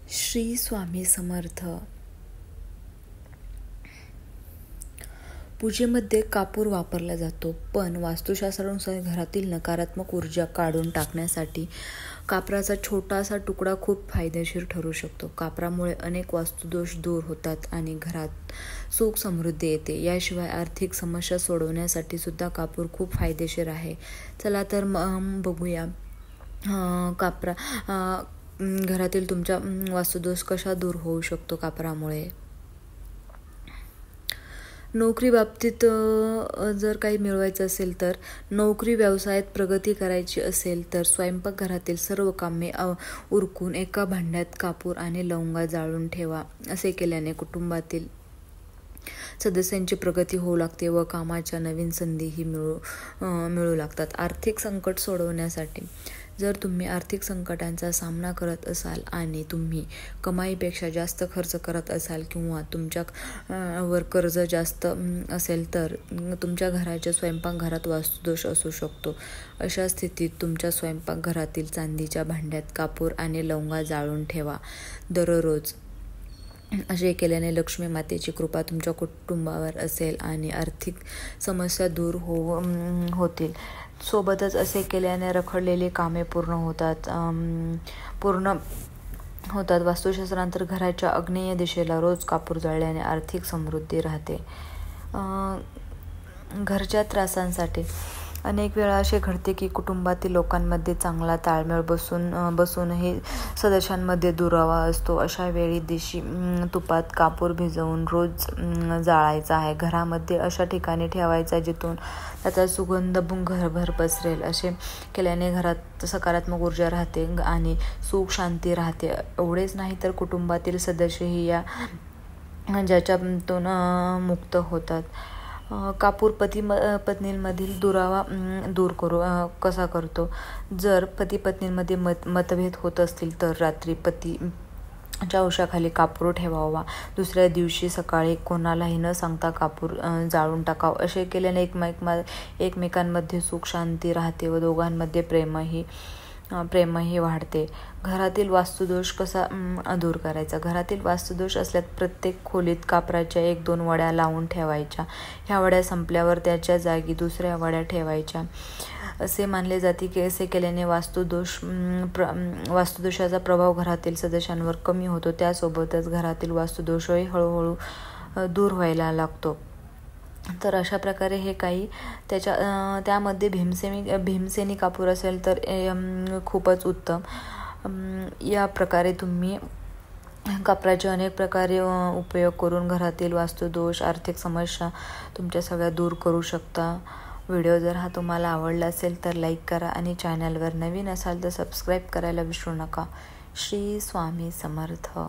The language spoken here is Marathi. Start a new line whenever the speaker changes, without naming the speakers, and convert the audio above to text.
श्री स्वामी समर्थ. पूजेमध्ये कापूर वापरला जातो, पण वास्तुशास्त्रानुसार घरातील नकारात्मक ऊर्जा काढून टाकण्यासाठी कापराचा छोटासा तुकडा खूप फायदेशीर ठरू शकतो. कापरामुळे अनेक वास्तुदोष दूर होतात आणि घरात सुख समृद्धी येते. याशिवाय आर्थिक समस्या सोडवण्यासाठी सुद्धा कापूर खूप फायदेशीर आहे. चला तर बघूया घरातील तुमच्या वास्तुदोष कशा दूर होऊ शकतो कापरामुळे. नोकरी बाबतीत जर काही मिळवायचं असेल तर नोकरी व्यवसायात प्रगती करायची असेल तर स्वयंपाकघरातील सर्व कामे उरकून एका भांड्यात कापूर आणि लवंगा जाळून ठेवा. असे केल्याने कुटुंबातील सदस्यांची प्रगती होऊ लागते व कामाच्या नवीन संधीही मिळू लागतात. आर्थिक संकट सोडवण्यासाठी जर तुम्ही आर्थिक संकटांचा सामना करत असाल आणि तुम्ही कमाईपेक्षा जास्त खर्च करत असाल किंवा तुमच्यावर कर्ज जास्त असेल तर तुमच्या घराच्या स्वयंपाकघरात वास्तुदोष असू शकतो. अशा स्थितीत तुमच्या स्वयंपाकघरातील चांदीच्या भांड्यात कापूर आणि लवंगा जाळून ठेवा दररोज. असे केल्याने लक्ष्मी मातेची कृपा तुमच्या कुटुंबावर असेल आणि आर्थिक समस्या दूर होतील. सोबतच असे केल्याने रखडलेली कामे पूर्ण होतात. वास्तुशास्त्रांतर घराच्या आग्नेय दिशेला रोज कापूर जाळल्याने आर्थिक समृद्धी राहते. घरच्या त्रासांसाठी अनेक वेळा असे घडते की कुटुंबातील लोकांमध्ये चांगला ताळमेळ बसूनही सदस्यांमध्ये दुरावा असतो. अशा वेळी देशी तुपात कापूर भिजवून रोज जाळायचा आहे. घरामध्ये अशा ठिकाणी ठेवायचा जिथून त्याचा सुगंध घरभर पसरेल. असे केल्याने घरात सकारात्मक ऊर्जा राहते आणि सुख शांती राहते. एवढेच नाही तर कुटुंबातील सदस्यही या ज्याच्यातून मुक्त होतात. कापूर पत्नींमधील दुरावा दूर कसा करतो. जर पती पत्नींमध्ये मतभेद होत असतील तर रात्री पतीच्या उशाखाली कापूर ठेवावा. दुसऱ्या दिवशी सकाळी कोणालाही न सांगता कापूर जाळून टाकावा. असे केल्याने एकमेकांमध्ये सुख शांती राहते व दोघांमध्ये प्रेमही वाढते. घरातील वास्तुदोष कसा दूर करायचा. घरातील वास्तुदोष असल्यास प्रत्येक खोलीत कापराच्या 1-2 वड्या लावून ठेवायच्या. ह्या वड्या संपल्यावर त्याच्या जागी दुसऱ्या वड्या ठेवायच्या. असे मानले जाते की असे केल्याने वास्तुदोषाचा प्रभाव घरातील सदस्यांवर कमी होतो. त्यासोबतच घरातील वास्तुदोषही हळूहळू दूर व्हायला लागतो. तर अशा प्रकारे हे काही त्यामध्ये भीमसेनी कापूर असेल तर खूपच उत्तम. या प्रकारे तुम्ही कापराचे अनेक प्रकारे उपयोग करून घरातील वास्तुदोष, आर्थिक समस्या तुमच्या सगळ्या दूर करू शकता. व्हिडिओ जर हा तुम्हाला आवडला असेल तर लाईक करा आणि चॅनलवर नवीन असाल तर सबस्क्राईब करायला विसरू नका. श्री स्वामी समर्थ.